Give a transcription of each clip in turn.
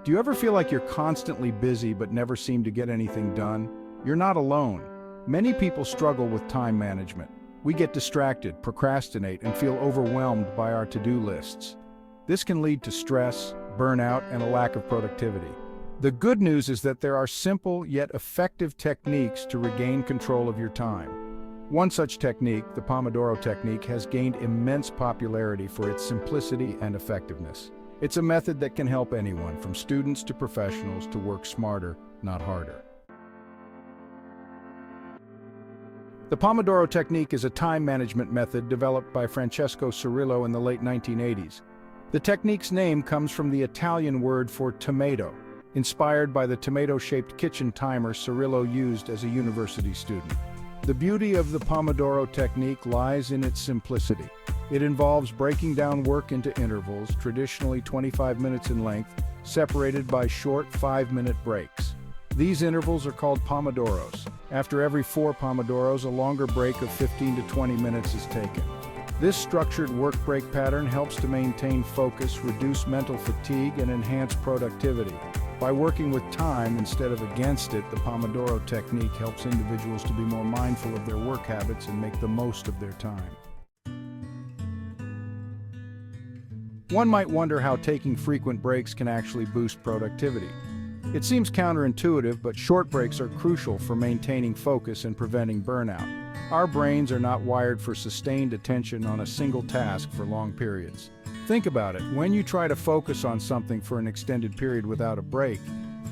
Do you ever feel like you're constantly busy but never seem to get anything done? You're not alone. Many people struggle with time management. We get distracted, procrastinate, and feel overwhelmed by our to-do lists. This can lead to stress, burnout, and a lack of productivity. The good news is that there are simple yet effective techniques to regain control of your time. One such technique, the Pomodoro Technique, has gained immense popularity for its simplicity and effectiveness. It's a method that can help anyone, from students to professionals, to work smarter, not harder. The Pomodoro Technique is a time management method developed by Francesco Cirillo in the late 1980s. The technique's name comes from the Italian word for tomato, inspired by the tomato-shaped kitchen timer Cirillo used as a university student. The beauty of the Pomodoro Technique lies in its simplicity. It involves breaking down work into intervals, traditionally 25 minutes in length, separated by short 5-minute breaks. These intervals are called pomodoros. After every 4 pomodoros, a longer break of 15 to 20 minutes is taken. This structured work break pattern helps to maintain focus, reduce mental fatigue, and enhance productivity. By working with time instead of against it, the Pomodoro Technique helps individuals to be more mindful of their work habits and make the most of their time. One might wonder how taking frequent breaks can actually boost productivity. It seems counterintuitive, but short breaks are crucial for maintaining focus and preventing burnout. Our brains are not wired for sustained attention on a single task for long periods. Think about it. When you try to focus on something for an extended period without a break,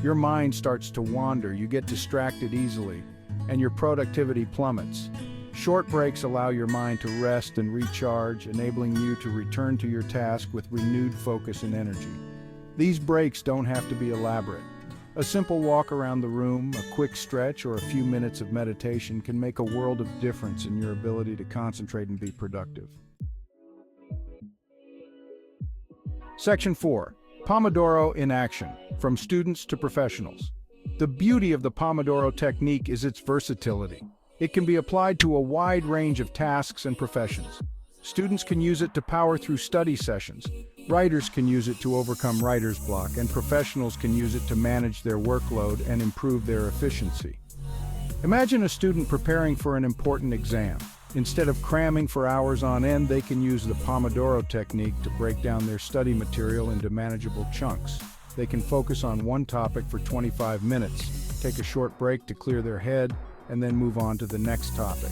your mind starts to wander, you get distracted easily, and your productivity plummets. Short breaks allow your mind to rest and recharge, enabling you to return to your task with renewed focus and energy. These breaks don't have to be elaborate. A simple walk around the room, a quick stretch, or a few minutes of meditation can make a world of difference in your ability to concentrate and be productive. Section 4. Pomodoro in action, from students to professionals. The beauty of the Pomodoro Technique is its versatility. It can be applied to a wide range of tasks and professions. Students can use it to power through study sessions. Writers can use it to overcome writer's block, and professionals can use it to manage their workload and improve their efficiency. Imagine a student preparing for an important exam. Instead of cramming for hours on end, they can use the Pomodoro Technique to break down their study material into manageable chunks. They can focus on one topic for 25 minutes, take a short break to clear their head, and then move on to the next topic.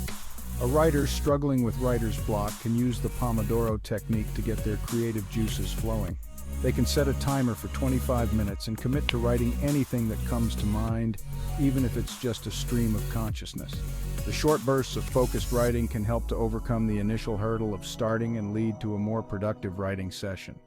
A writer struggling with writer's block can use the Pomodoro Technique to get their creative juices flowing. They can set a timer for 25 minutes and commit to writing anything that comes to mind, even if it's just a stream of consciousness. The short bursts of focused writing can help to overcome the initial hurdle of starting and lead to a more productive writing session.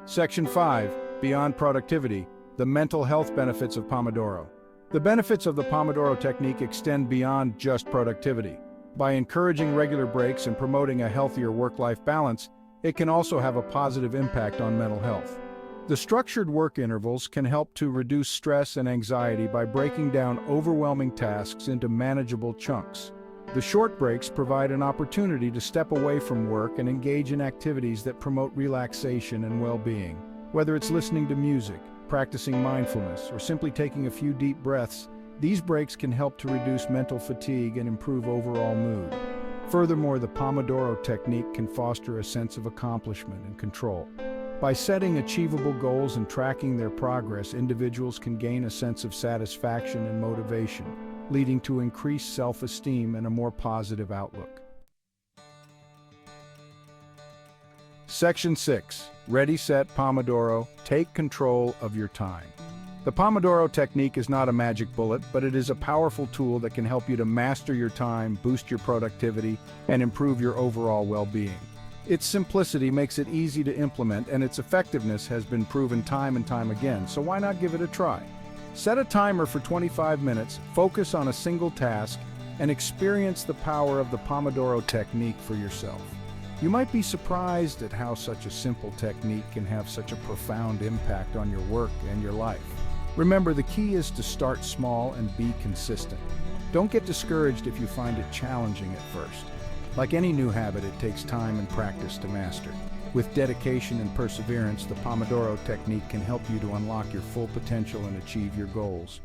Section 5. Beyond productivity, the mental health benefits of Pomodoro. The benefits of the Pomodoro Technique extend beyond just productivity. By encouraging regular breaks and promoting a healthier work-life balance, it can also have a positive impact on mental health. The structured work intervals can help to reduce stress and anxiety by breaking down overwhelming tasks into manageable chunks. The short breaks provide an opportunity to step away from work and engage in activities that promote relaxation and well-being. Whether it's listening to music, practicing mindfulness, or simply taking a few deep breaths, these breaks can help to reduce mental fatigue and improve overall mood. Furthermore, the Pomodoro Technique can foster a sense of accomplishment and control. By setting achievable goals and tracking their progress, individuals can gain a sense of satisfaction and motivation, leading to increased self-esteem and a more positive outlook. Section 6. Ready, Set, Pomodoro. Take control of your time. The Pomodoro Technique is not a magic bullet, but it is a powerful tool that can help you to master your time, boost your productivity, and improve your overall well-being. Its simplicity makes it easy to implement, and its effectiveness has been proven time and time again, so why not give it a try? Set a timer for 25 minutes, focus on a single task, and experience the power of the Pomodoro Technique for yourself. You might be surprised at how such a simple technique can have such a profound impact on your work and your life. Remember, the key is to start small and be consistent. Don't get discouraged if you find it challenging at first. Like any new habit, it takes time and practice to master. With dedication and perseverance, the Pomodoro Technique can help you to unlock your full potential and achieve your goals.